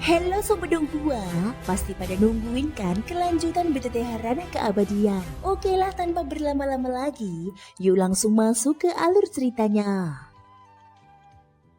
Halo Sobat Donghua, pasti pada nungguin kan kelanjutan BTTH Ranah Keabadian. Oke lah, tanpa berlama-lama lagi, yuk langsung masuk ke alur ceritanya.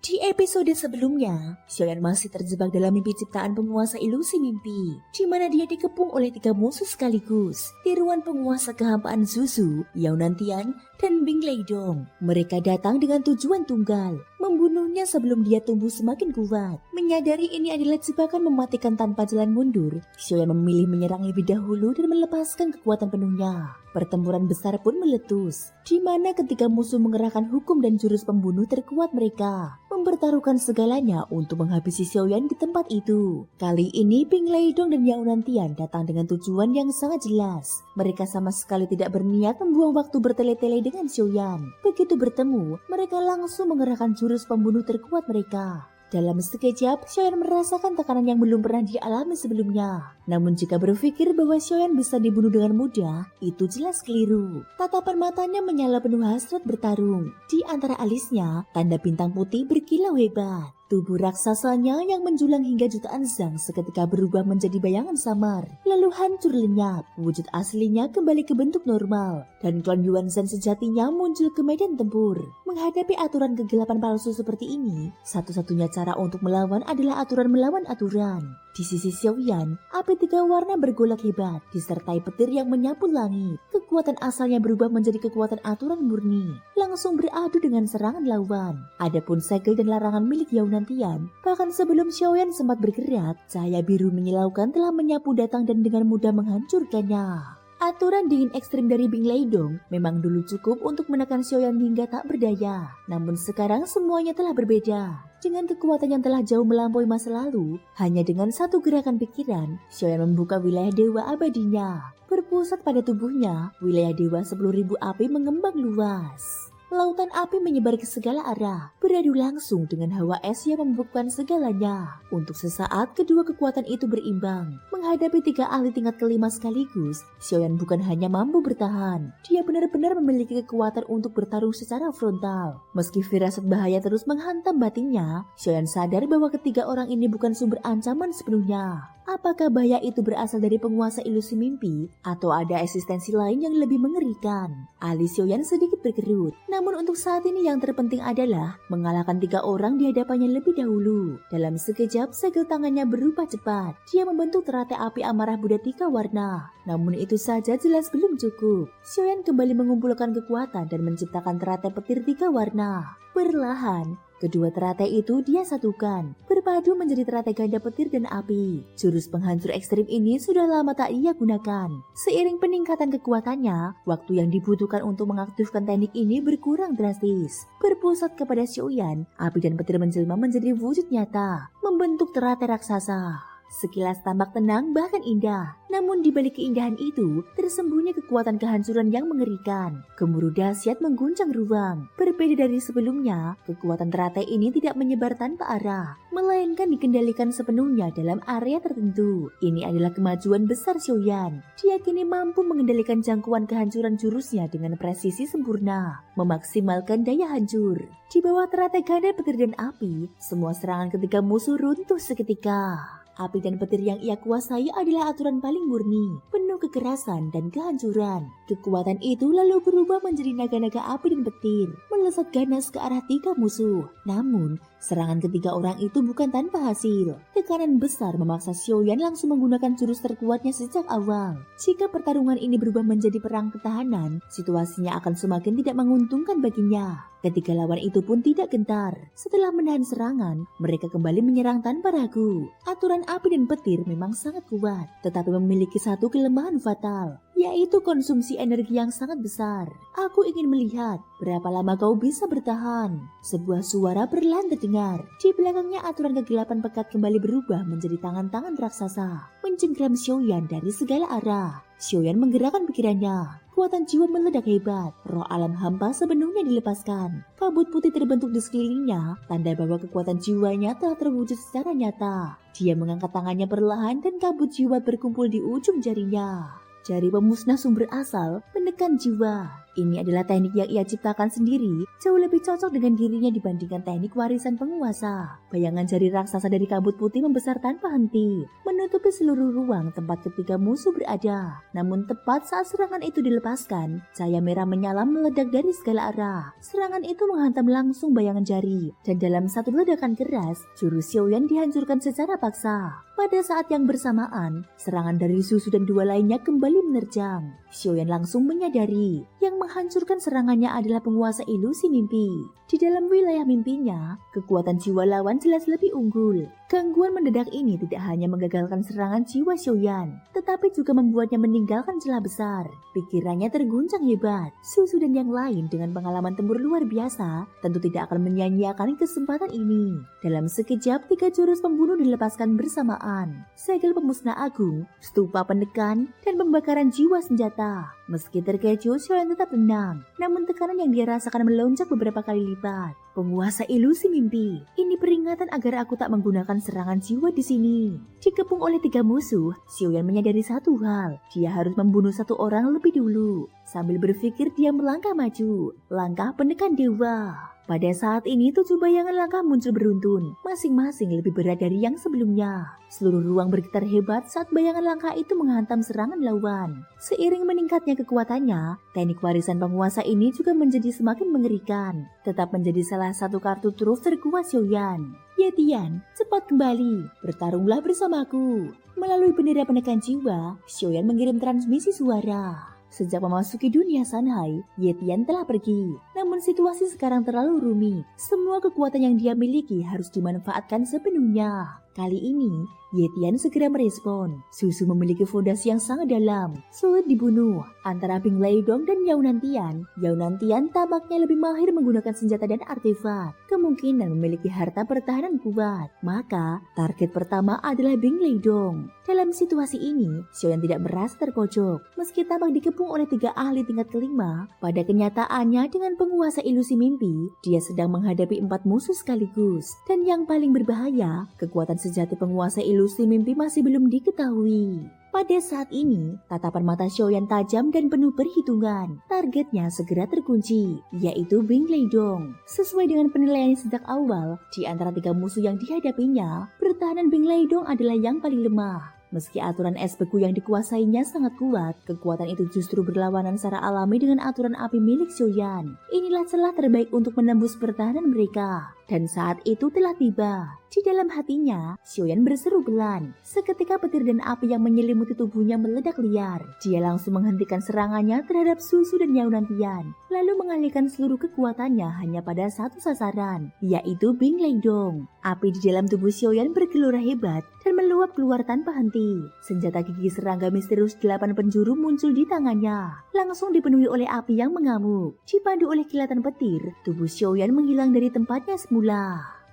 Di episode sebelumnya, Xiaoyan masih terjebak dalam mimpi ciptaan penguasa ilusi mimpi, di mana dia dikepung oleh 3 musuh sekaligus, tiruan penguasa kehampaan Zuzu, Yao Nantian, dan Bing Leidong. Mereka datang dengan tujuan tunggal, membunuhnya sebelum dia tumbuh semakin kuat. Menyadari ini adalah jebakan mematikan tanpa jalan mundur, Xiaoyan memilih menyerang lebih dahulu dan melepaskan kekuatan penuhnya. Pertempuran besar pun meletus, di mana ketiga musuh mengerahkan hukum dan jurus pembunuh terkuat mereka, mempertaruhkan segalanya untuk menghabisi Xiaoyan di tempat itu. Kali ini Bing Leidong dan Yao Nantian datang dengan tujuan yang sangat jelas. Mereka sama sekali tidak berniat membuang waktu bertele-tele dengan Xiaoyan. Begitu bertemu, mereka langsung mengerahkan jurus pembunuh terkuat mereka. Dalam sekejap, Xiaoyan merasakan tekanan yang belum pernah dialami sebelumnya. Namun jika berpikir bahwa Xiaoyan bisa dibunuh dengan mudah, itu jelas keliru. Tatapan matanya menyala penuh hasrat bertarung. Di antara alisnya, tanda bintang putih berkilau hebat. Tubuh raksasanya yang menjulang hingga jutaan zang seketika berubah menjadi bayangan samar, lalu hancur lenyap. Wujud aslinya kembali ke bentuk normal, dan klan Yuan Zhan sejatinya muncul ke medan tempur. Menghadapi aturan kegelapan palsu seperti ini, satu-satunya cara untuk melawan adalah aturan melawan aturan. Di sisi Xiaoyan, api 3 warna bergolak hebat, disertai petir yang menyapu langit. Kekuatan asalnya berubah menjadi kekuatan aturan murni, langsung beradu dengan serangan lawan. Adapun segel dan larangan milik Yao Nantian, bahkan sebelum Xiaoyan sempat bergerak, cahaya biru menyilaukan telah menyapu datang dan dengan mudah menghancurkannya. Aturan dingin ekstrim dari Bing Leidong memang dulu cukup untuk menekan Xiaoyan hingga tak berdaya. Namun sekarang semuanya telah berbeda. Dengan kekuatan yang telah jauh melampaui masa lalu, hanya dengan satu gerakan pikiran, Xiaoyan membuka wilayah dewa abadinya. Berpusat pada tubuhnya, wilayah dewa 10.000 api mengembang luas. Lautan api menyebar ke segala arah, beradu langsung dengan hawa es yang membekukan segalanya. Untuk sesaat, kedua kekuatan itu berimbang. Menghadapi 3 ahli tingkat kelima sekaligus, Xiaoyan bukan hanya mampu bertahan, dia benar-benar memiliki kekuatan untuk bertarung secara frontal. Meski firasat bahaya terus menghantam batinnya, Xiaoyan sadar bahwa ketiga orang ini bukan sumber ancaman sepenuhnya. Apakah bahaya itu berasal dari penguasa ilusi mimpi, atau ada eksistensi lain yang lebih mengerikan? Alis Xiaoyan sedikit berkerut. Namun untuk saat ini yang terpenting adalah mengalahkan 3 orang di hadapannya lebih dahulu. Dalam sekejap, segel tangannya berubah cepat. Dia membentuk teratai api amarah Buddha 3 warna. Namun itu saja jelas belum cukup. Xiaoyan kembali mengumpulkan kekuatan dan menciptakan teratai petir 3 warna. Perlahan, kedua teratai itu dia satukan, berpadu menjadi teratai ganda petir dan api. Jurus penghancur ekstrim ini sudah lama tak ia gunakan. Seiring peningkatan kekuatannya, waktu yang dibutuhkan untuk mengaktifkan teknik ini berkurang drastis. Berpusat kepada Xiaoyan, api dan petir menjelma menjadi wujud nyata, membentuk teratai raksasa. Sekilas tampak tenang bahkan indah, namun di balik keindahan itu tersembunyi kekuatan kehancuran yang mengerikan. Gemuruh dahsyat mengguncang ruang. Berbeda dari sebelumnya, kekuatan teratai ini tidak menyebar tanpa arah, melainkan dikendalikan sepenuhnya dalam area tertentu. Ini adalah kemajuan besar Xiaoyan. Dia kini mampu mengendalikan jangkauan kehancuran jurusnya dengan presisi sempurna, memaksimalkan daya hancur. Di bawah teratai ganda petir dan api, semua serangan ketiga musuh runtuh seketika. Api dan petir yang ia kuasai adalah aturan paling murni, penuh kekerasan dan kehancuran. Kekuatan itu lalu berubah menjadi naga-naga api dan petir, melesat ganas ke arah 3 musuh. Namun, serangan ketiga orang itu bukan tanpa hasil. Tekanan besar memaksa Xiaoyan langsung menggunakan jurus terkuatnya sejak awal. Jika pertarungan ini berubah menjadi perang pertahanan, situasinya akan semakin tidak menguntungkan baginya. Ketiga lawan itu pun tidak gentar. Setelah menahan serangan, mereka kembali menyerang tanpa ragu. Aturan api dan petir memang sangat kuat, tetapi memiliki satu kelemahan fatal, yaitu konsumsi energi yang sangat besar. Aku ingin melihat berapa lama kau bisa bertahan. Sebuah suara perlahan terdengar. Di belakangnya aturan kegelapan pekat kembali berubah menjadi tangan-tangan raksasa, mencengkram Xiaoyan dari segala arah. Xiaoyan menggerakkan pikirannya. Kekuatan jiwa meledak hebat. Roh alam hampa sepenuhnya dilepaskan. Kabut putih terbentuk di sekelilingnya, tanda bahwa kekuatan jiwanya telah terwujud secara nyata. Dia mengangkat tangannya perlahan dan kabut jiwa berkumpul di ujung jarinya. Jari pemusnah sumber asal menekan jiwa. Ini adalah teknik yang ia ciptakan sendiri, jauh lebih cocok dengan dirinya dibandingkan teknik warisan penguasa. Bayangan jari raksasa dari kabut putih membesar tanpa henti, menutupi seluruh ruang tempat ketiga musuh berada. Namun tepat saat serangan itu dilepaskan, cahaya merah menyala meledak dari segala arah. Serangan itu menghantam langsung bayangan jari, dan dalam satu ledakan keras, jurus Xiaoyan dihancurkan secara paksa. Pada saat yang bersamaan, serangan dari Susu dan dua lainnya kembali menerjang. Xiaoyan langsung menyadari, yang menghancurkan serangannya adalah penguasa ilusi mimpi. Di dalam wilayah mimpinya, kekuatan jiwa lawan jelas lebih unggul. Gangguan mendadak ini tidak hanya menggagalkan serangan jiwa Xiaoyan, tetapi juga membuatnya meninggalkan celah besar. Pikirannya terguncang hebat. Susu dan yang lain dengan pengalaman tempur luar biasa tentu tidak akan menyia-nyiakan kesempatan ini. Dalam sekejap, 3 jurus pembunuh dilepaskan bersamaan. Segel pemusnah agung, stupa penekan, dan pembakaran jiwa senjata. Meski terkecoh, Xiaoyan tetap tenang. Namun tekanan yang dia rasakan melonjak beberapa kali lipat. Penguasa ilusi mimpi, ini peringatan agar aku tak menggunakan serangan jiwa di sini. Dikepung oleh 3 musuh, Xiaoyan menyadari satu hal, dia harus membunuh 1 orang lebih dulu. Sambil berpikir dia melangkah maju, langkah penekan dewa. Pada saat ini 7 bayangan langkah muncul beruntun, masing-masing lebih berat dari yang sebelumnya. Seluruh ruang bergetar hebat saat bayangan langkah itu menghantam serangan lawan. Seiring meningkatnya kekuatannya, teknik warisan penguasa ini juga menjadi semakin mengerikan. Tetap menjadi salah satu kartu truf terkuat Xiaoyan. Yetian, cepat kembali, bertarunglah bersamaku. Melalui bendera penekan jiwa, Xiaoyan mengirim transmisi suara. Sejak memasuki dunia Sanhai, Yetian telah pergi. Namun situasi sekarang terlalu rumit. Semua kekuatan yang dia miliki harus dimanfaatkan sepenuhnya. Kali ini, Yetian segera merespon. Susu memiliki fondasi yang sangat dalam, sulit dibunuh. Antara Bing Leidong dan Yao Nantian tampaknya lebih mahir menggunakan senjata dan artefak. Kemungkinan memiliki harta pertahanan kuat. Maka, target pertama adalah Bing Leidong. Dalam situasi ini, Xiaoyan tidak merasa terpojok. Meski tampak dikepung oleh 3 ahli tingkat kelima, pada kenyataannya dengan penguasa ilusi mimpi, dia sedang menghadapi 4 musuh sekaligus. Dan yang paling berbahaya, kekuatan sejati penguasa ilusi mimpi masih belum diketahui. Pada saat ini, tatapan mata Xiaoyan tajam dan penuh perhitungan. Targetnya segera terkunci, yaitu Bing Leidong. Sesuai dengan penilaian sejak awal, di antara 3 musuh yang dihadapinya, pertahanan Bing Leidong adalah yang paling lemah. Meski aturan es beku yang dikuasainya sangat kuat, kekuatan itu justru berlawanan secara alami dengan aturan api milik Xiaoyan. Inilah celah terbaik untuk menembus pertahanan mereka. Dan saat itu telah tiba. Di dalam hatinya, Xiaoyan berseru pelan. Seketika petir dan api yang menyelimuti tubuhnya meledak liar. Dia langsung menghentikan serangannya terhadap Susu dan Yao Nantian, lalu mengalihkan seluruh kekuatannya hanya pada satu sasaran, yaitu Bing Leidong. Api di dalam tubuh Xiaoyan bergelora hebat dan meluap keluar tanpa henti. Senjata gigi serangga misterius 8 penjuru muncul di tangannya, langsung dipenuhi oleh api yang mengamuk. Dipandu oleh kilatan petir, tubuh Xiaoyan menghilang dari tempatnya semula.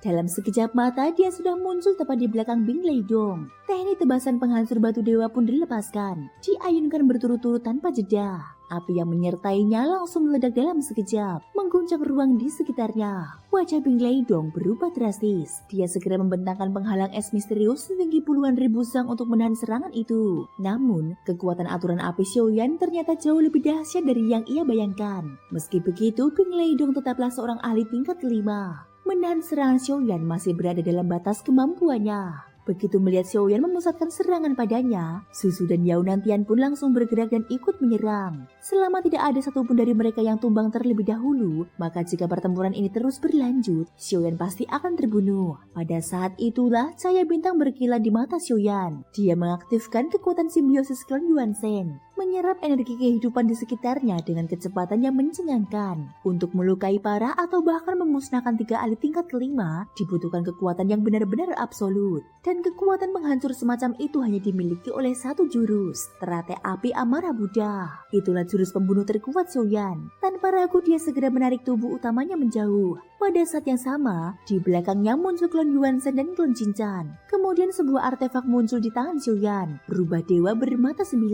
Dalam sekejap mata, dia sudah muncul tepat di belakang Bing Leidong. Teknik tebasan penghancur batu dewa pun dilepaskan, diayunkan berturut-turut tanpa jeda. Api yang menyertainya langsung meledak dalam sekejap, mengguncang ruang di sekitarnya. Wajah Bing Leidong berubah drastis. Dia segera membentangkan penghalang es misterius setinggi puluhan ribu sang untuk menahan serangan itu. Namun, kekuatan aturan api Xiaoyan ternyata jauh lebih dahsyat dari yang ia bayangkan. Meski begitu, Bing Leidong tetaplah seorang ahli tingkat kelima. Menahan serangan Xiaoyan masih berada dalam batas kemampuannya. Begitu melihat Xiaoyan memusatkan serangan padanya, Susu dan Yao Nantian pun langsung bergerak dan ikut menyerang. Selama tidak ada satupun dari mereka yang tumbang terlebih dahulu, maka jika pertempuran ini terus berlanjut, Xiaoyan pasti akan terbunuh. Pada saat itulah cahaya bintang berkilat di mata Xiaoyan. Dia mengaktifkan kekuatan simbiosis klan Yuan Shen, menyerap energi kehidupan di sekitarnya dengan kecepatan yang mencengangkan. Untuk melukai parah atau bahkan memusnahkan 3 ahli tingkat kelima, dibutuhkan kekuatan yang benar-benar absolut. Dan kekuatan penghancur semacam itu hanya dimiliki oleh satu jurus, teratai api amarah Buddha. Itulah jurus pembunuh terkuat Xiaoyan. Tanpa ragu dia segera menarik tubuh utamanya menjauh. Pada saat yang sama, di belakangnya muncul klon Yuansen dan klon Shinchan. Kemudian sebuah artefak muncul di tangan Xiaoyan, berubah dewa bermata 9.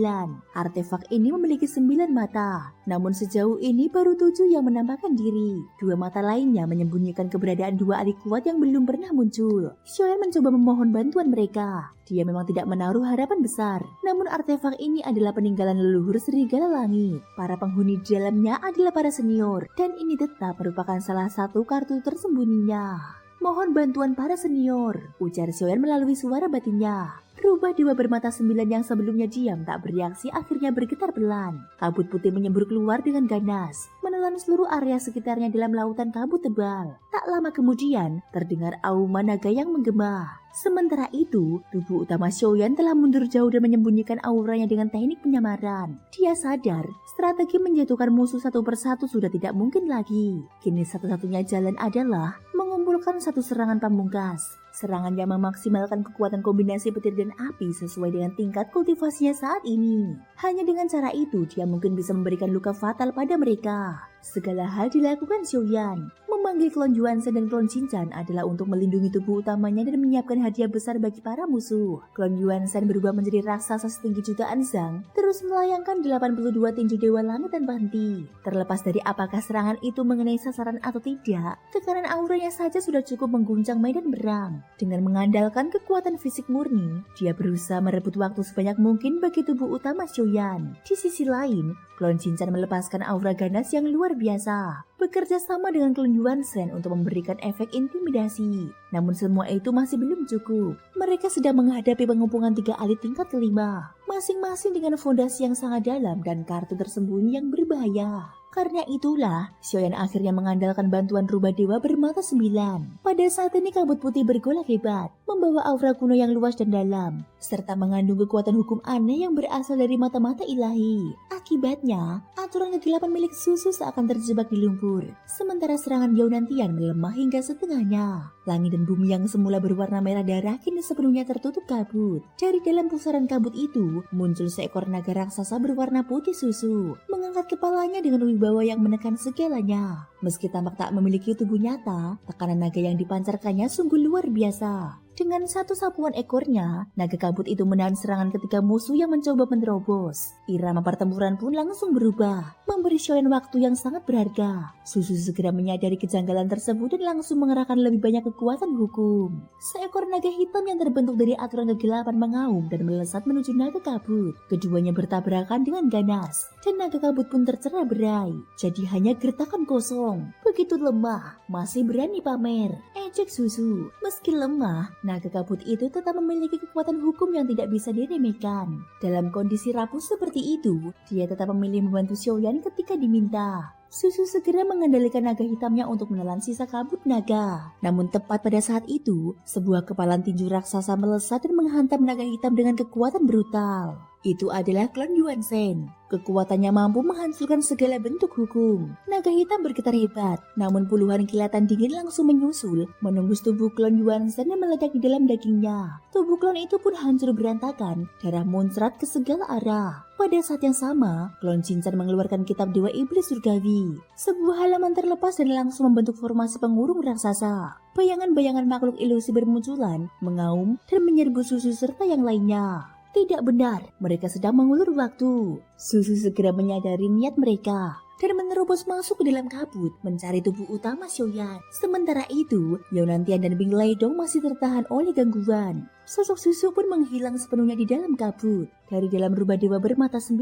Artefak ini memiliki 9 mata, namun sejauh ini baru 7 yang menampakkan diri. 2 mata lainnya menyembunyikan keberadaan 2 adik kuat yang belum pernah muncul. Xiaoyan mencoba memohon bantuan mereka. Dia memang tidak menaruh harapan besar, namun artefak ini adalah peninggalan leluhur serigala langit. Para penghuni di dalamnya adalah para senior, dan ini tetap merupakan salah satu kartu tersembunyinya. Mohon bantuan para senior, ujar Xiaoyan melalui suara batinnya. Rubah dewa bermata 9 yang sebelumnya diam tak bereaksi akhirnya bergetar pelan. Kabut putih menyembur keluar dengan ganas, menelan seluruh area sekitarnya dalam lautan kabut tebal. Tak lama kemudian, terdengar auman naga yang menggema. Sementara itu, tubuh utama Xiaoyan telah mundur jauh dan menyembunyikan auranya dengan teknik penyamaran. Dia sadar, strategi menjatuhkan musuh satu persatu sudah tidak mungkin lagi. Kini satu-satunya jalan adalah mengumpulkan satu serangan pamungkas. Serangan yang memaksimalkan kekuatan kombinasi petir dan api sesuai dengan tingkat kultivasinya saat ini. Hanya dengan cara itu, dia mungkin bisa memberikan luka fatal pada mereka. Segala hal dilakukan Xiaoyan. Memanggil klon Yuansen dan klon Shinchan adalah untuk melindungi tubuh utamanya dan menyiapkan hadiah besar bagi para musuh. Klon Yuansen berubah menjadi raksasa setinggi jutaan zang, terus melayangkan 82 tinju dewa langit tanpa henti. Terlepas dari apakah serangan itu mengenai sasaran atau tidak, tekanan auranya saja sudah cukup mengguncang medan perang. Dengan mengandalkan kekuatan fisik murni, dia berusaha merebut waktu sebanyak mungkin bagi tubuh utama Xiaoyan. Di sisi lain, klon Shinchan melepaskan aura ganas yang luar biasa, bekerja sama dengan klon Yuansen untuk memberikan efek intimidasi. Namun semua itu masih belum cukup. Mereka sedang menghadapi pengepungan 3 alit tingkat kelima, masing-masing dengan fondasi yang sangat dalam dan kartu tersembunyi yang berbahaya. Karena itulah, Xiaoyan akhirnya mengandalkan bantuan rubah dewa bermata 9. Pada saat ini kabut putih bergolak hebat, membawa aura kuno yang luas dan dalam, serta mengandung kekuatan hukum aneh yang berasal dari mata-mata ilahi. Akibatnya, aturan kegelapan milik Susu seakan terjebak di lumpur, sementara serangan Yaunantian melemah hingga setengahnya. Langit dan bumi yang semula berwarna merah darah kini sepenuhnya tertutup kabut. Dari dalam pusaran kabut itu, muncul seekor naga raksasa berwarna putih susu, mengangkat kepalanya dengan wibawa yang menekan segalanya. Meski tampak tak memiliki tubuh nyata, tekanan naga yang dipancarkannya sungguh luar biasa. Dengan satu sapuan ekornya, naga kabut itu menahan serangan ketika musuh yang mencoba menerobos. Irama pertempuran pun langsung berubah, memberi Xiaoyan waktu yang sangat berharga. Susu segera menyadari kejanggalan tersebut dan langsung mengerahkan lebih banyak kekuatan hukum. Seekor naga hitam yang terbentuk dari aturan kegelapan mengaum dan melesat menuju naga kabut. Keduanya bertabrakan dengan ganas, dan naga kabut pun tercerai-berai. Jadi hanya gertakan kosong. Begitu lemah, masih berani pamer. Ejek Susu. Meski lemah, naga kabut itu tetap memiliki kekuatan hukum yang tidak bisa diremehkan. Dalam kondisi rapuh seperti itu, dia tetap memilih membantu Xiaoyan ketika diminta. Susu segera mengendalikan naga hitamnya untuk menelan sisa kabut naga. Namun tepat pada saat itu, sebuah kepalan tinju raksasa melesat dan menghantam naga hitam dengan kekuatan brutal. Itu adalah klon Yuansen. Kekuatannya mampu menghancurkan segala bentuk hukum. Naga hitam bergetar hebat, namun puluhan kilatan dingin langsung menyusul, menembus tubuh klon Yuansen dan meledak di dalam dagingnya. Tubuh klon itu pun hancur berantakan, darah muncrat ke segala arah. Pada saat yang sama, klon Shinchan mengeluarkan kitab Dewa Iblis Surgawi, sebuah halaman terlepas dan langsung membentuk formasi pengurung raksasa. Bayangan-bayangan makhluk ilusi bermunculan, mengaum, dan menyerbu Susu serta yang lainnya. Tidak benar, mereka sedang mengulur waktu. Susu segera menyadari niat mereka dan menerobos masuk ke dalam kabut mencari tubuh utama Xiaoyan. Sementara itu, Yaunantian dan Bing Leidong masih tertahan oleh gangguan. Sosok Susu pun menghilang sepenuhnya di dalam kabut. Dari dalam rubah dewa bermata 9,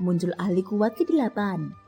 muncul ahli kuat ke-8.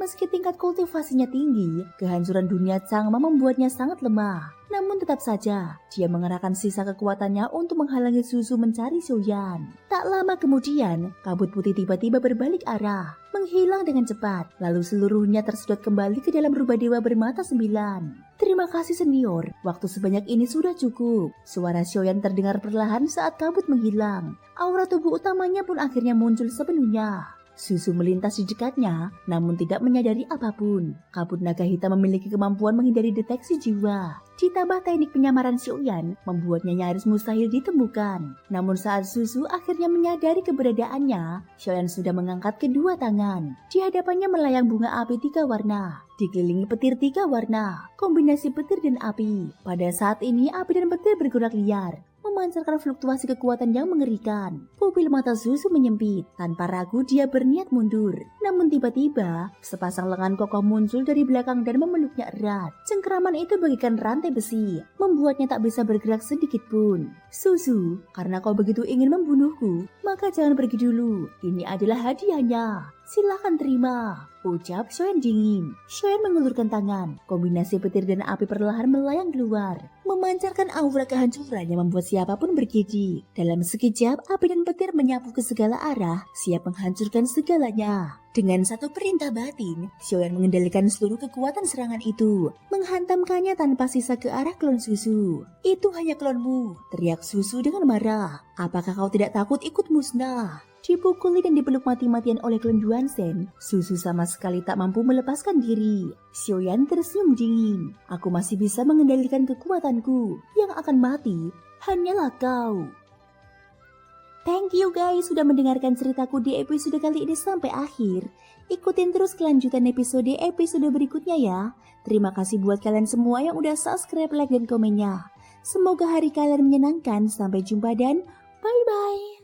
Meski tingkat kultivasinya tinggi, kehancuran dunia Changma membuatnya sangat lemah. Namun tetap saja, dia mengerahkan sisa kekuatannya untuk menghalangi Susu mencari Xiaoyan. Tak lama kemudian, kabut putih tiba-tiba berbalik arah, menghilang dengan cepat, lalu seluruhnya tersedot kembali ke dalam rubah dewa bermata 9. Terima kasih senior, waktu sebanyak ini sudah cukup. Suara Xiaoyan terdengar perlahan saat kabut menghilang. Aura tubuh utamanya pun akhirnya muncul sepenuhnya. Susu melintas di dekatnya, namun tidak menyadari apapun. Kabut naga hitam memiliki kemampuan menghindari deteksi jiwa. Ditambah teknik penyamaran Xiaoyan membuatnya nyaris mustahil ditemukan. Namun saat Susu akhirnya menyadari keberadaannya, Xiaoyan sudah mengangkat kedua tangan. Di hadapannya melayang bunga api 3 warna. dikelilingi petir 3 warna, kombinasi petir dan api. Pada saat ini api dan petir bergerak liar, memancarkan fluktuasi kekuatan yang mengerikan. Pupil mata Suzu menyempit. Tanpa ragu dia berniat mundur. Namun tiba-tiba, sepasang lengan kokoh muncul dari belakang dan memeluknya erat. Cengkeraman itu bagaikan rantai besi, membuatnya tak bisa bergerak sedikit pun. Suzu, karena kau begitu ingin membunuhku, maka jangan pergi dulu. Ini adalah hadiahnya. Silakan terima, ucap Xiaoyan dingin. Xiaoyan mengulurkan tangan. Kombinasi petir dan api perlahan melayang keluar, memancarkan aura kehancuran yang membuat siapapun bergidik. Dalam sekejap, api dan petir menyapu ke segala arah, siap menghancurkan segalanya. Dengan satu perintah batin, Xiaoyan mengendalikan seluruh kekuatan serangan itu, menghantamkannya tanpa sisa ke arah klon Suzu. Itu hanya klonmu, teriak Suzu dengan marah. Apakah kau tidak takut ikut musnah? Dipukuli dan dipeluk mati-matian oleh klon Juanzen, Suzu sama sekali tak mampu melepaskan diri. Xiaoyan tersenyum dingin. Aku masih bisa mengendalikan kekuatanku. Yang akan mati hanyalah kau. Thank you guys sudah mendengarkan ceritaku di episode kali ini sampai akhir. Ikutin terus kelanjutan episode berikutnya ya. Terima kasih buat kalian semua yang udah subscribe, like, dan komennya. Semoga hari kalian menyenangkan. Sampai jumpa dan bye-bye.